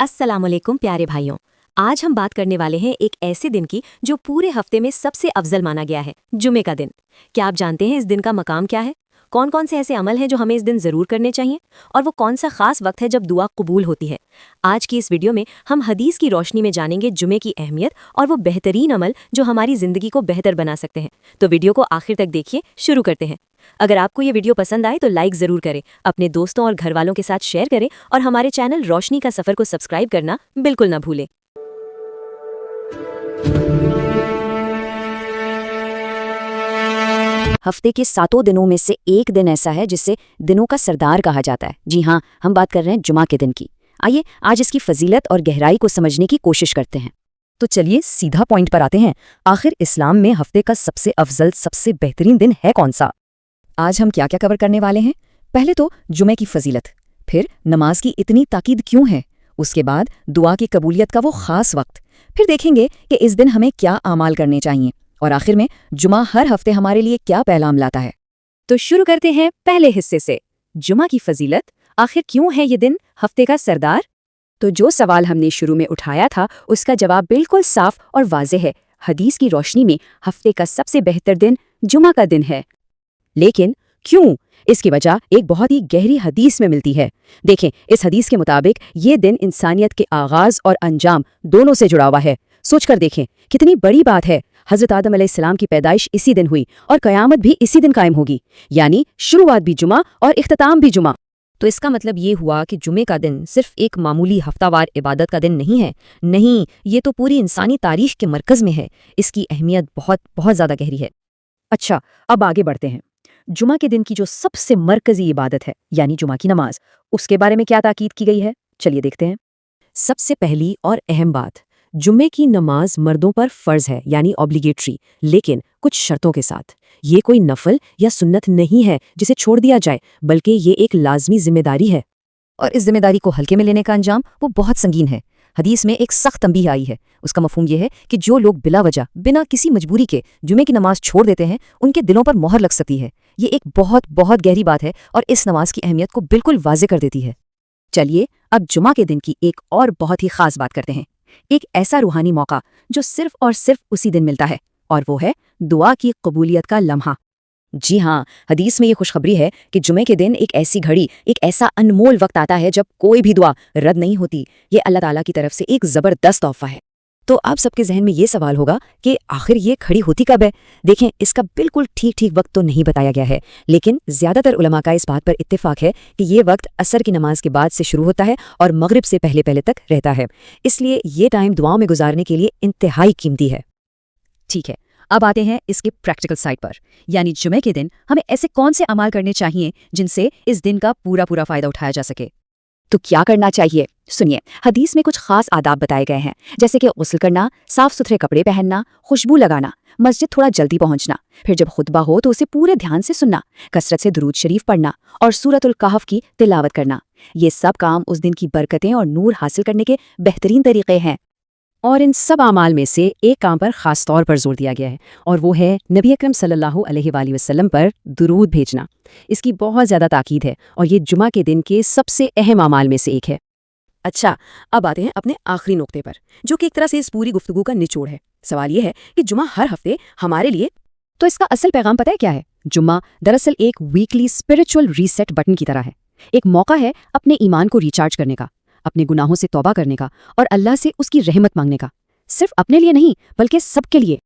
अस्सलाम वालेकुम प्यारे भाइयों। आज हम बात करने वाले हैं एक ऐसे दिन की जो पूरे हफ्ते में सबसे अफजल माना गया है, जुमे का दिन। क्या आप जानते हैं इस दिन का मकाम क्या है? कौन कौन से ऐसे अमल हैं जो हमें इस दिन ज़रूर करने चाहिए, और वो कौन सा ख़ास वक्त है जब दुआ कबूल होती है? आज की इस वीडियो में हम हदीस की रोशनी में जानेंगे जुमे की अहमियत और वो बेहतरीन अमल जो हमारी ज़िंदगी को बेहतर बना सकते हैं। तो वीडियो को आखिर तक देखिए, शुरू करते हैं। अगर आपको ये वीडियो पसंद आए तो लाइक ज़रूर करें, अपने दोस्तों और घर वालों के साथ शेयर करें और हमारे चैनल रोशनी का सफ़र को सब्सक्राइब करना बिल्कुल ना भूलें। हफ्ते के 7 दिनों में से एक दिन ऐसा है जिसे दिनों का सरदार कहा जाता है। जी हाँ, हम बात कर रहे हैं जुमा के दिन की। आइए आज इसकी फजीलत और गहराई को समझने की कोशिश करते हैं। तो चलिए सीधा पॉइंट पर आते हैं। आखिर इस्लाम में हफ्ते का सबसे अफजल, सबसे बेहतरीन दिन है कौन सा? आज हम क्या क्या कवर करने वाले हैं? पहले तो जुमे की फजीलत, फिर नमाज की इतनी ताकीद क्यों है, उसके बाद दुआ की कबूलियत का वो खास वक्त, फिर देखेंगे कि इस दिन हमें क्या आमाल करने चाहिए, और आखिर में जुमा हर हफ्ते हमारे लिए क्या पैगाम लाता है। तो शुरू करते हैं पहले हिस्से से, जुमा की फजीलत। आखिर क्यों है ये दिन हफ्ते का सरदार? तो जो सवाल हमने शुरू में उठाया था उसका जवाब बिल्कुल साफ और वाज़ेह है। हदीस की रोशनी में हफ्ते का सबसे बेहतर दिन जुमा का दिन है। लेकिन क्यों? इसकी वजह एक बहुत ही गहरी हदीस में मिलती है। देखें, इस हदीस के मुताबिक ये दिन इंसानियत के आगाज और अंजाम दोनों से जुड़ा हुआ है। सोचकर देखें कितनी बड़ी बात है। हजरत आदम अलैहिस्सलाम की पैदाइश इसी दिन हुई और क़यामत भी इसी दिन कायम होगी, यानी शुरुआत भी जुमा और इख्तिताम भी जुमा। तो इसका मतलब ये हुआ कि जुमे का दिन सिर्फ एक मामूली हफ्तावार इबादत का दिन नहीं है। नहीं, ये तो पूरी इंसानी तारीख के मरकज़ में है। इसकी अहमियत बहुत बहुत ज़्यादा गहरी है। अच्छा, अब आगे बढ़ते हैं। जुमा के दिन की जो सबसे मरकज़ी इबादत है, यानी जुमा की नमाज, उसके बारे में क्या ताकीद की गई है, चलिए देखते हैं। सबसे पहली और अहम बात, जुम्मे की नमाज मर्दों पर फ़र्ज है, यानी ऑब्लिगेटरी, लेकिन कुछ शर्तों के साथ। ये कोई नफल या सुन्नत नहीं है जिसे छोड़ दिया जाए, बल्कि ये एक लाजमी जिम्मेदारी है, और इस जिम्मेदारी को हल्के में लेने का अंजाम वो बहुत संगीन है। हदीस में एक सख्त तंबीह आई है। उसका मफहूम ये है कि जो लोग बिला वजह, बिना किसी मजबूरी के जुमे की नमाज छोड़ देते हैं, उनके दिलों पर मोहर लग सकती है। ये एक बहुत बहुत गहरी बात है और इस नमाज की अहमियत को बिल्कुल वाज़े कर देती है। चलिए अब जुमा के दिन की एक और बहुत ही खास बात करते हैं। एक ऐसा रूहानी मौका जो सिर्फ और सिर्फ उसी दिन मिलता है, और वो है दुआ की कबूलियत का लम्हा। जी हाँ, हदीस में ये खुशखबरी है कि जुमे के दिन एक ऐसी घड़ी, एक ऐसा अनमोल वक्त आता है जब कोई भी दुआ रद्द नहीं होती। ये अल्लाह ताला की तरफ से एक ज़बरदस्त तोहफा है। तो आप सबके जहन में ये सवाल होगा कि आखिर ये खड़ी होती कब है? देखें, इसका बिल्कुल ठीक ठीक वक्त तो नहीं बताया गया है, लेकिन ज़्यादातर उलमा का इस बात पर इत्तेफाक है कि ये वक्त असर की नमाज के बाद से शुरू होता है और मगरिब से पहले पहले तक रहता है। इसलिए ये टाइम दुआओं में गुजारने के लिए इंतहाई कीमती है। ठीक है, अब आते हैं इसके प्रैक्टिकल साइड पर, यानी जुमे के दिन हमें ऐसे कौन से अमाल करने चाहिए जिनसे इस दिन का पूरा पूरा फ़ायदा उठाया जा सके। तो क्या करना चाहिए? सुनिए, हदीस में कुछ खास आदाब बताए गए हैं, जैसे कि गुस्ल करना, साफ सुथरे कपड़े पहनना, खुशबू लगाना, मस्जिद थोड़ा जल्दी पहुंचना, फिर जब खुतबा हो तो उसे पूरे ध्यान से सुनना, कसरत से दुरूद शरीफ पढ़ना और सूरतुल कहफ की तिलावत करना। ये सब काम उस दिन की बरकतें और नूर हासिल करने के बेहतरीन तरीके हैं। और इन सब आमाल में से एक काम पर ख़ास तौर पर जोर दिया गया है, और वो है नबी अकरम सल्लल्लाहु अलैहि वसल्लम पर दुरूद भेजना। इसकी बहुत ज़्यादा ताकीद है और ये जुमा के दिन के सबसे अहम आमाल में से एक है। अच्छा, अब आते हैं अपने आखिरी नुक्ते पर, जो कि एक तरह से इस पूरी गुफ्तगू का निचोड़ है। सवाल ये है कि जुमा हर हफ्ते हमारे लिए, तो इसका असल पैगाम पता है क्या है? जुम्मा दरअसल एक वीकली स्पिरिचुअल रीसेट बटन की तरह है। एक मौका है अपने ईमान को रिचार्ज करने का, अपने गुनाहों से तौबा करने का और अल्लाह से उसकी रहमत मांगने का। सिर्फ अपने लिए नहीं, बल्कि सबके लिए।